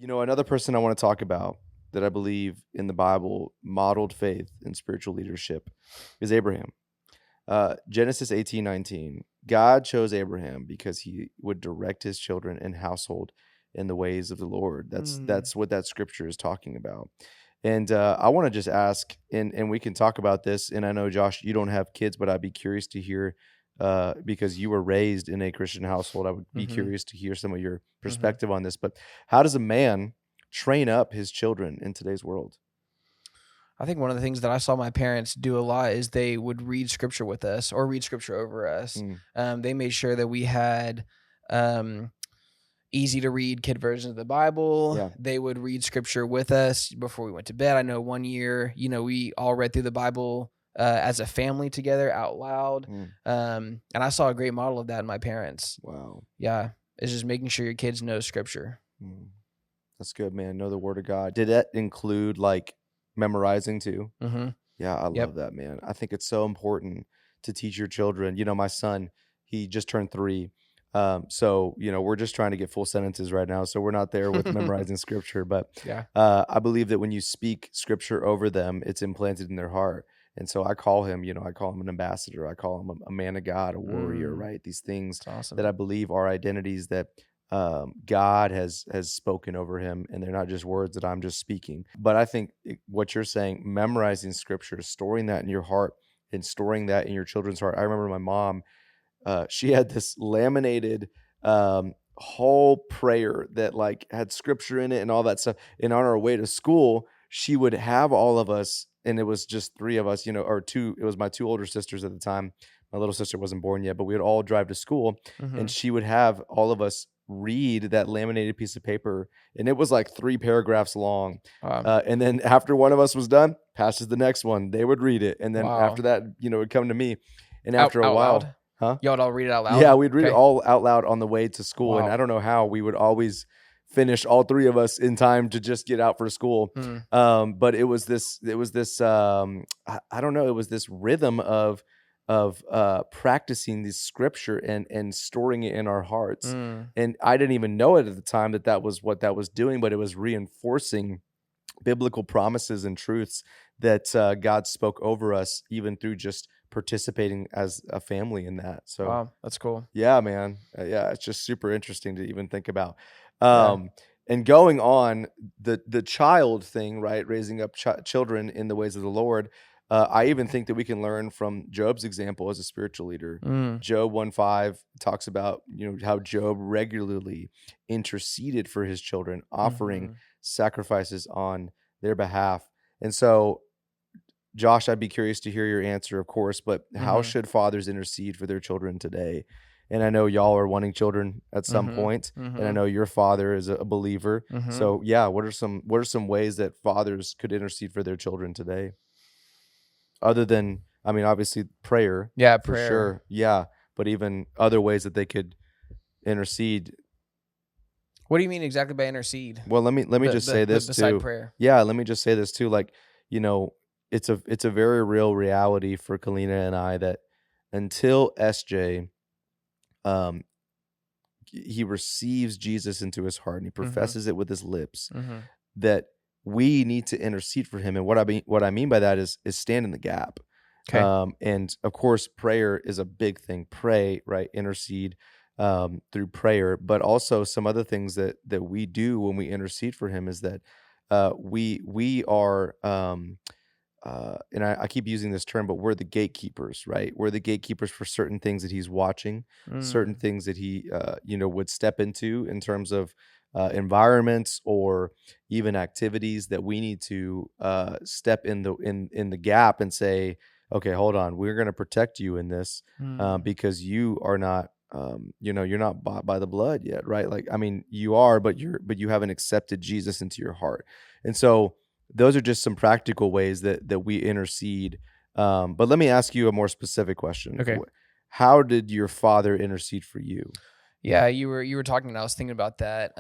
Another person I want to talk about that I believe in the Bible modeled faith and spiritual leadership is Abraham. Genesis 18:19. God chose Abraham because he would direct his children and household in the ways of the Lord. That's Mm, that's what that scripture is talking about. And I want to just ask, and we can talk about this. And I know, Josh, you don't have kids, but I'd be curious to hear, because you were raised in a Christian household. I would be mhm, curious to hear some of your mhm. perspective on this. But how does a man train up his children in today's world? I think one of the things that I saw my parents do a lot is they would read scripture with us or read scripture over us. Mm, They made sure that we had um, easy to read kid versions of the Bible. yeah. They would read scripture with us before we went to bed. I know one year, we all read through the Bible as a family together out loud. Mm, And I saw a great model of that in my parents. wow. Yeah, it's just making sure your kids know scripture. Mm. That's good, man. Know the word of God. Did that include like memorizing too? Hmm. Yeah, I Yep. love that, man. I think it's so important to teach your children. My son, he just turned 3. So, we're just trying to get full sentences right now. So we're not there with memorizing scripture, but Yeah. I believe that when you speak scripture over them, it's implanted in their heart. And so I call him an ambassador. I call him a man of God, a warrior, Mm, right? These things it's that I awesome. believe are identities that God has spoken over him, and they're not just words that I'm just speaking. But I think what you're saying, memorizing scripture, storing that in your heart, and storing that in your children's heart. I remember my mom; she had this laminated whole prayer that like had scripture in it and all that stuff. And on our way to school, she would have all of us, and it was just 3 of us, or two. It was my 2 older sisters at the time. My little sister wasn't born yet, but we would all drive to school, and Hmm. she would have all of us read that laminated piece of paper, and it was like 3 paragraphs long. And then after one of us was done, passes the next one. They would read it, and then after Wow. that, it would come to me. And Out after a out while, loud? huh? Y'all would all read it out Yeah, loud? we'd read it Okay. all out loud on the way to school, and I Wow. don't know how we would always finish all 3 of us in time to just get out for school. Mm, But I don't know, it was this rhythm of practicing this scripture and storing it in our hearts, mm, and I didn't even know it at the time that that was what that was doing, but it was reinforcing biblical promises and truths that God spoke over us even through just participating as a family in that. So, wow, that's cool. yeah, man. Yeah, it's just super interesting to even think about. Yeah. Um, and going on the child thing, right? Raising up children in the ways of the Lord. I even think that we can learn from Job's example as a spiritual leader. Mm, Job 1:5 talks about how Job regularly interceded for his children, offering mhm, sacrifices on their behalf. And so, Josh, I'd be curious to hear your answer, of course, but how mhm, should fathers intercede for their children today? And I know y'all are wanting children at some mhm, point, and I mhm, know your father is a believer. mhm. So, yeah, what are some ways that fathers could intercede for their children today? Other than, I mean, obviously prayer Yeah, for prayer. sure. Yeah, but even other ways that they could intercede. What do you mean exactly by intercede? Well, let me just say this Beside too. prayer. Yeah, let me just say this too. Like, you know, it's a very real reality for Kalina and I that until SJ, um, he receives Jesus into his heart and he Mhm, professes it with his lips, mhm. that we need to intercede for him. And what I mean by that is stand in the gap. 'Kay. And of course, prayer is a big thing. Pray, right? Intercede through prayer, but also some other things that we do when we intercede for him is that we are and I keep using this term, but we're the gatekeepers, right? We're the gatekeepers for certain things that he's watching, certain Mm, things that he, would step into in terms of environments or even activities that we need to step in the gap and say, okay, hold on, we're going to protect you in this mm. because you are not. You're not bought by the blood yet, right? Like, I mean, you are, but you haven't accepted Jesus into your heart, and so those are just some practical ways that we intercede. But let me ask you a more specific question. Okay. How did your father intercede for you? Yeah, you were talking and I was thinking about that.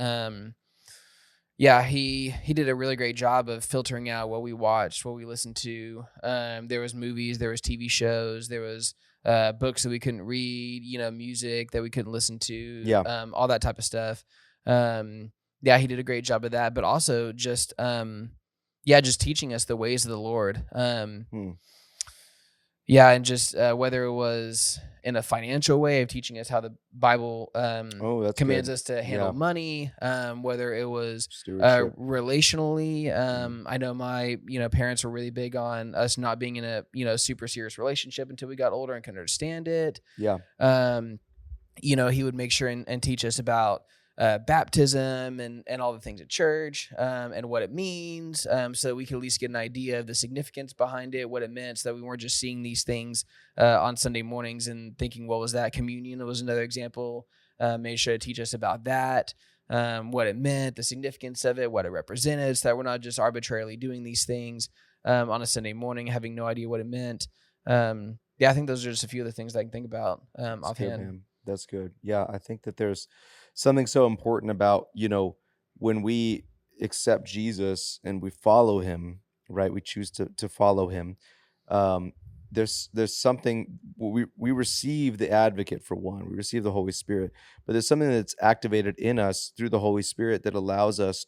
Yeah, he did a really great job of filtering out what we watched, what we listened to. There was movies, there was TV shows, there was books that we couldn't read, music that we couldn't listen to, Yeah. all that type of stuff. Um, Yeah, he did a great job of that, but also just yeah, just teaching us the ways of the Lord. Hmm. Yeah, and just whether it was in a financial way of teaching us how the Bible Oh, that's commands good. us to handle Yeah. money, whether it was Stewardship. relationally. Mm. I know my parents were really big on us not being in a super serious relationship until we got older and could understand it. Yeah. Um, he would make sure and teach us about baptism and all the things at church, and what it means, so that we could at least get an idea of the significance behind it, what it meant, so that we weren't just seeing these things on Sunday mornings and thinking, what was that? Communion was another example. Made sure to teach us about that, what it meant, the significance of it, what it represented, so that we're not just arbitrarily doing these things on a Sunday morning, having no idea what it meant. Yeah, I think those are just a few of the things I can think about That's good, offhand. man. That's good. Yeah, I think that there's something so important about, when we accept Jesus and we follow him, right? We choose to follow him. Um, there's something we receive the advocate for one, we receive the Holy Spirit, but there's something that's activated in us through the Holy Spirit that allows us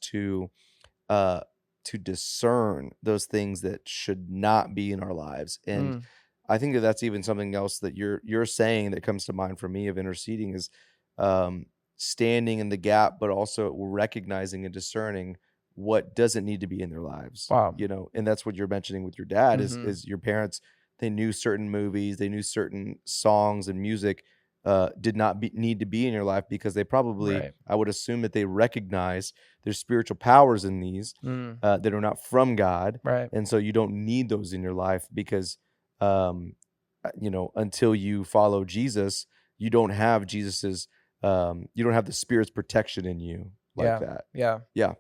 uh to discern those things that should not be in our lives. And Mm, I think that that's even something else that you're saying that comes to mind for me of interceding is um, standing in the gap, but also recognizing and discerning what doesn't need to be in their lives. wow. And that's what you're mentioning with your dad Mhm. is your parents. They knew certain movies, they knew certain songs and music did not need to be in your life because they probably, Right. I would assume that they recognize there's spiritual powers in these Mm, that are not from God, right. and so you don't need those in your life because um, until you follow Jesus, you don't have the Spirit's protection in you like Yeah. that. Yeah. Yeah.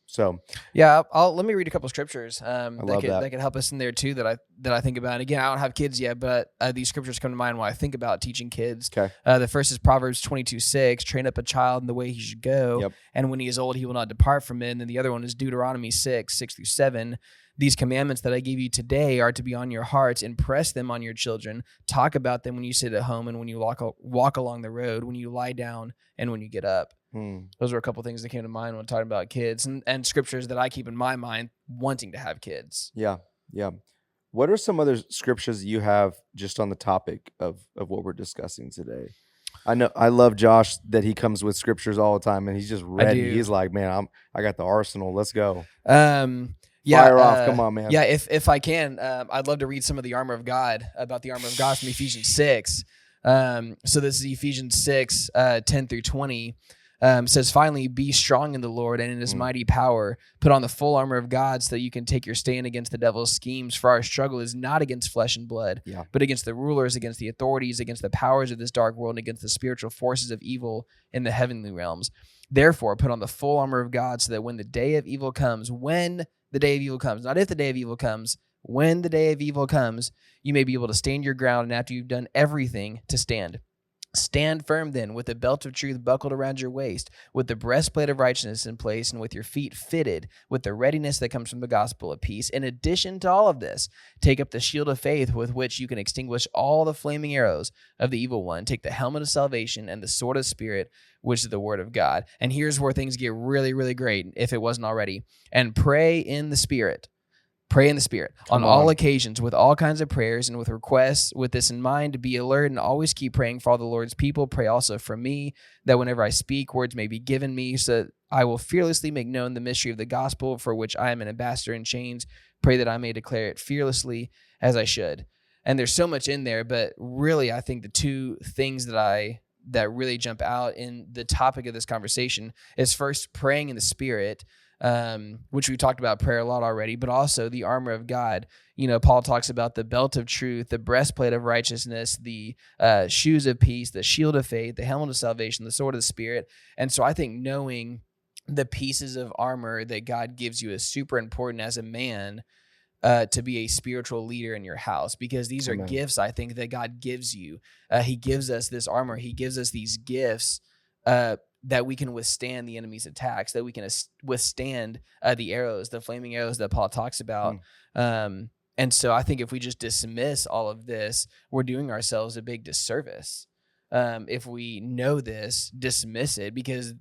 So Yeah, I'll let me read a couple scriptures I that love could that. help us in there too that I think about. And again, I don't have kids yet, but these scriptures come to mind when I think about teaching kids. Okay. The first is Proverbs 22:6, train up a child in the way he should go, Yep. and when he is old, he will not depart from it. And then the other one is Deuteronomy 6:6-7. These commandments that I give you today are to be on your hearts. Impress them on your children. Talk about them when you sit at home and when you walk along the road, when you lie down and when you get up. Hmm. Those were a couple things that came to mind when talking about kids and scriptures that I keep in my mind wanting to have kids. Yeah. Yeah. What are some other scriptures you have just on the topic of what we're discussing today? I know I love Josh that he comes with scriptures all the time and he's just I ready. do. He's like, man, I got the arsenal. Let's go. Um, yeah, Fire off. Come on, man. yeah. If I can, I'd love to read some of the armor of God about the armor of God from Ephesians 6. So this is Ephesians 6, 10-20. Says, finally, be strong in the Lord and in his Mm, mighty power. Put on the full armor of God so that you can take your stand against the devil's schemes. For our struggle is not against flesh and blood, yeah. but against the rulers, against the authorities, against the powers of this dark world, and against the spiritual forces of evil in the heavenly realms. Therefore, put on the full armor of God so that when the day of evil comes, not if the day of evil comes, when the day of evil comes, you may be able to stand your ground, and after you've done everything, to stand. Stand firm then, with the belt of truth buckled around your waist, with the breastplate of righteousness in place, and with your feet fitted with the readiness that comes from the gospel of peace. In addition to all of this, take up the shield of faith with which you can extinguish all the flaming arrows of the evil one. Take the helmet of salvation and the sword of spirit, which is the word of God. And here's where things get really, really great, if it wasn't already. And pray in the Spirit. Pray in the Spirit on Come all on. occasions with all kinds of prayers and with requests. With this in mind, to be alert and always keep praying for all the Lord's people. Pray also for me, that whenever I speak, words may be given me, so that I will fearlessly make known the mystery of the gospel, for which I am an ambassador in chains. Pray that I may declare it fearlessly as I should. And there's so much in there, but really, I think the two things that really jump out in the topic of this conversation is first praying in the Spirit, which we talked about prayer a lot already, but also the armor of God. Paul talks about the belt of truth, the breastplate of righteousness, the shoes of peace, the shield of faith, the helmet of salvation, the sword of the Spirit. And so I think knowing the pieces of armor that God gives you is super important as a man, to be a spiritual leader in your house, because these are Amen. gifts, I think, that God gives you. He gives us this armor. He gives us these gifts that we can withstand the enemy's attacks, that we can withstand the flaming arrows that Paul talks about. Mm, And so I think if we just dismiss all of this, we're doing ourselves a big disservice. If we know this, dismiss it, because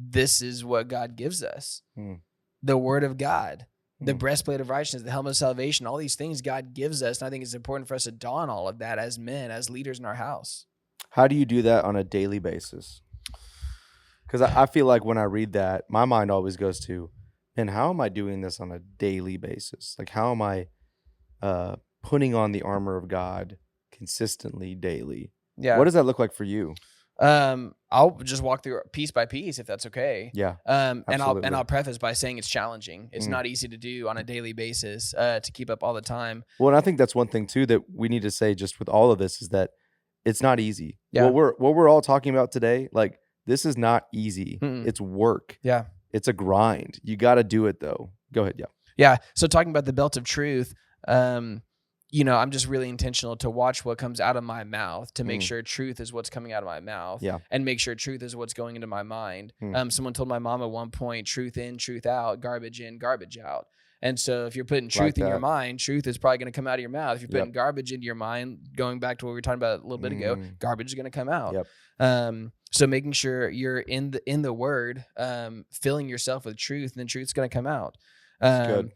this is what God gives us. Mm. The word of God, the Mm. breastplate of righteousness, the helmet of salvation, all these things God gives us. And I think it's important for us to don all of that as men, as leaders in our house. How do you do that on a daily basis? Because I feel like when I read that, my mind always goes to, and how am I doing this on a daily basis? Like, how am I putting on the armor of God consistently daily? What Yeah. does that look like for you? I'll just walk through piece by piece if that's okay. Yeah, And absolutely. I'll preface by saying it's challenging. It's Mm. not easy to do on a daily basis, to keep up all the time. Well, and I think that's one thing too that we need to say just with all of this is that it's not easy. Yeah. What we're all talking about today, like this is not easy. Mm-mm. It's work. Yeah. It's a grind. You got to do it though. Go ahead. Yeah. Yeah. So talking about the belt of truth, you know, I'm just really intentional to watch what comes out of my mouth to make sure truth is what's coming out of my mouth, Yeah. and make sure truth is what's going into my mind. Mm. Someone told my mom at one point, truth in, truth out, garbage in, garbage out. And so if you're putting truth Like in your that. mind, truth is probably going to come out of your mouth. If you're putting Yep. garbage into your mind, going back to what we were talking about a little bit ago, garbage is going to come out. Yep. So making sure you're in the word, filling yourself with truth, and then truth's going to come out. That's good.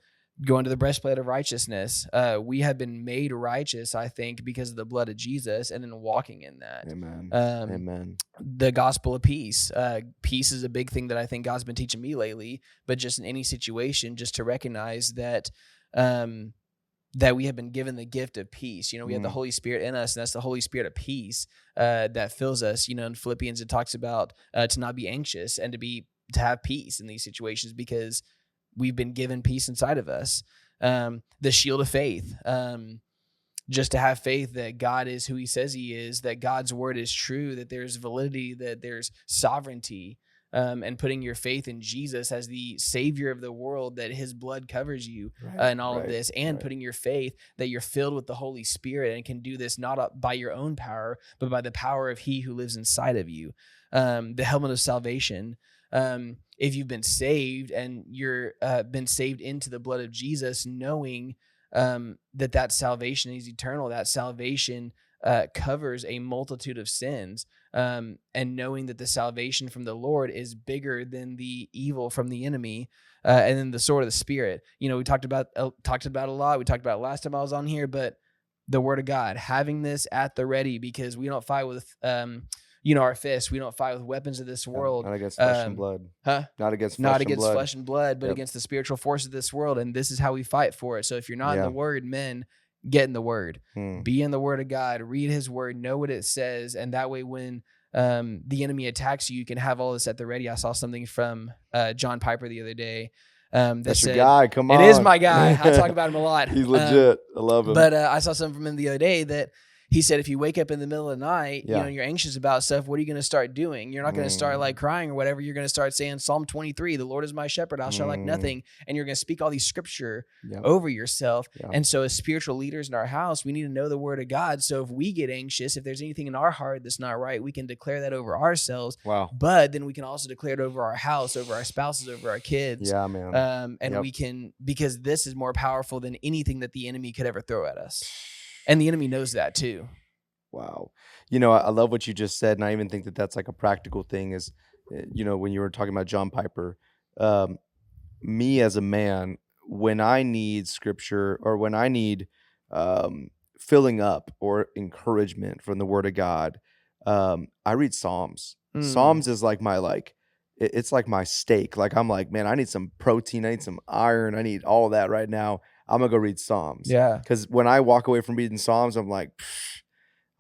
Going to the breastplate of righteousness. We have been made righteous, I think, because of the blood of Jesus, and then walking in that. Amen. Amen. The gospel of peace. Peace is a big thing that I think God's been teaching me lately, but just in any situation, just to recognize that that we have been given the gift of peace. You know, we have the Holy Spirit in us, and that's the Holy Spirit of peace that fills us. You know, in Philippians, it talks about to not be anxious and to have peace in these situations because we've been given peace inside of us. The shield of faith, just to have faith that God is who he says he is, that God's word is true, that there's validity, that there's sovereignty, and putting your faith in Jesus as the savior of the world, that his blood covers you in all of this, and putting your faith that you're filled with the Holy Spirit and can do this not by your own power, but by the power of he who lives inside of you. The helmet of salvation. If you've been saved and you're been saved into the blood of Jesus, knowing that salvation is eternal, that salvation covers a multitude of sins, and knowing that the salvation from the Lord is bigger than the evil from the enemy, and then the sword of the Spirit. You know, we talked about a lot. We talked about it last time I was on here, but the word of God, having this at the ready, because we don't fight with our fists. We don't fight with weapons of this world. Not against flesh and blood. Not against flesh and blood, but against the spiritual forces of this world. And this is how we fight for it. So if you're not in the word, men, get in the word. Be in the word of God. Read his word. Know what it says. And that way when the enemy attacks you, you can have all this at the ready. I saw something from John Piper the other day. That said, your guy. Come on. It is my guy. I talk about him a lot. He's legit. I love him. But I saw something from him the other day that he said, if you wake up in the middle of the night, Yeah. you're anxious about stuff, what are you going to start doing? You're not going to start like crying or whatever. You're going to start saying Psalm 23, the Lord is my shepherd, I shall lack nothing. And you're going to speak all these scripture over yourself. Yeah. And so as spiritual leaders in our house, we need to know the word of God. So if we get anxious, if there's anything in our heart that's not right, we can declare that over ourselves. Wow. But then we can also declare it over our house, over our spouses, over our kids. Yeah, man. And we can, because this is more powerful than anything that the enemy could ever throw at us. And the enemy knows that too. Wow. You know, I love what you just said. And I even think that that's like a practical thing is, you know, when you were talking about John Piper, me as a man, when I need scripture or when I need filling up or encouragement from the word of God, I read Psalms. Psalms is like it's like my steak. Like I'm like, man, I need some protein. I need some iron. I need all of that right now. I'm going to go read Psalms. Yeah. Because when I walk away from reading Psalms, I'm like,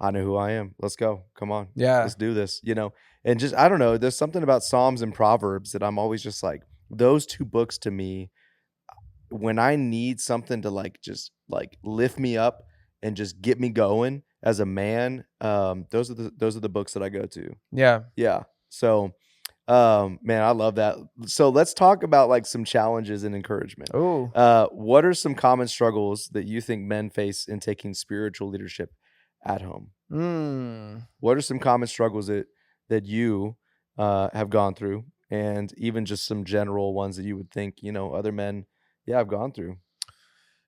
I know who I am. Let's go. Come on. Yeah. Let's do this, you know? And just, I don't know, there's something about Psalms and Proverbs that I'm always just like, those two books to me, when I need something to just lift me up and just get me going as a man, those are the books that I go to. Yeah. Yeah. So, man, I love that. So let's talk about like some challenges and encouragement. Oh. What are some common struggles that you think men face in taking spiritual leadership at home? What are some common struggles that you have gone through, and even just some general ones that you would think, you know, other men, I've gone through?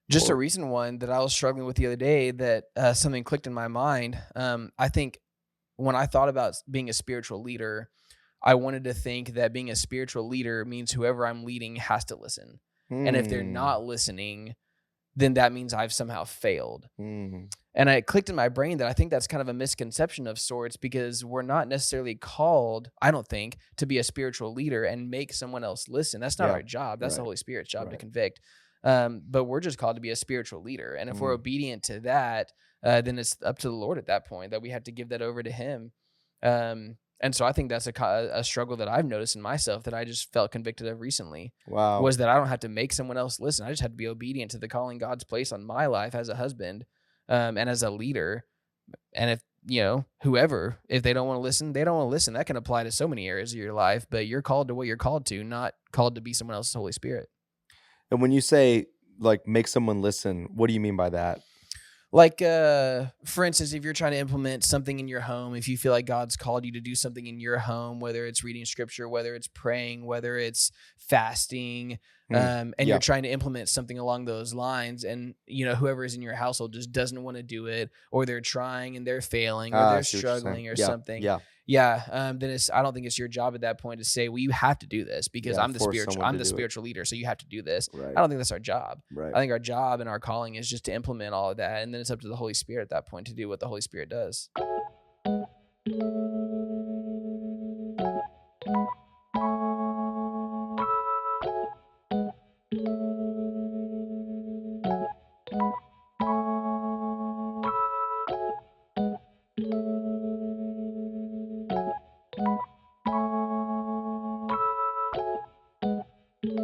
Just a recent one that I was struggling with the other day that something clicked in my mind. I think when I thought about being a spiritual leader, I wanted to think that being a spiritual leader means whoever I'm leading has to listen. And if they're Hmm. not listening, then that means I've somehow failed. Hmm. And it clicked in my brain that I think that's kind of a misconception of sorts, because we're not necessarily called, I don't think, to be a spiritual leader and make someone else listen. That's not Yeah. our job. That's the Right. Holy Spirit's job to Right. convict. But we're just called to be a spiritual leader. And if we're Mm. obedient to that, then it's up to the Lord at that point, that we have to give that over to Him. And so I think that's a struggle that I've noticed in myself, that I just felt convicted of recently, Wow. was that I don't have to make someone else listen. I just have to be obedient to the calling God's placed on my life as a husband, and as a leader. And if, whoever, if they don't want to listen, they don't want to listen. That can apply to so many areas of your life, but you're called to what you're called to, not called to be someone else's Holy Spirit. And when you say, like, make someone listen, what do you mean by that? Like, for instance, if you're trying to implement something in your home, if you feel like God's called you to do something in your home, whether it's reading scripture, whether it's praying, whether it's fasting, Mm. and you're Yeah. trying to implement something along those lines, and whoever is in your household just doesn't want to do it, or they're trying and they're failing, or Ah, I they're see what you're saying. struggling or Yeah. something. Yeah. Yeah, then I don't think it's your job at that point to say, well, you have to do this because Yeah. Force someone I'm to the do it. spiritual leader, so you have to do this. Right. I don't think that's our job. Right. I think our job and our calling is just to implement all of that, and then it's up to the Holy Spirit at that point to do what the Holy Spirit does.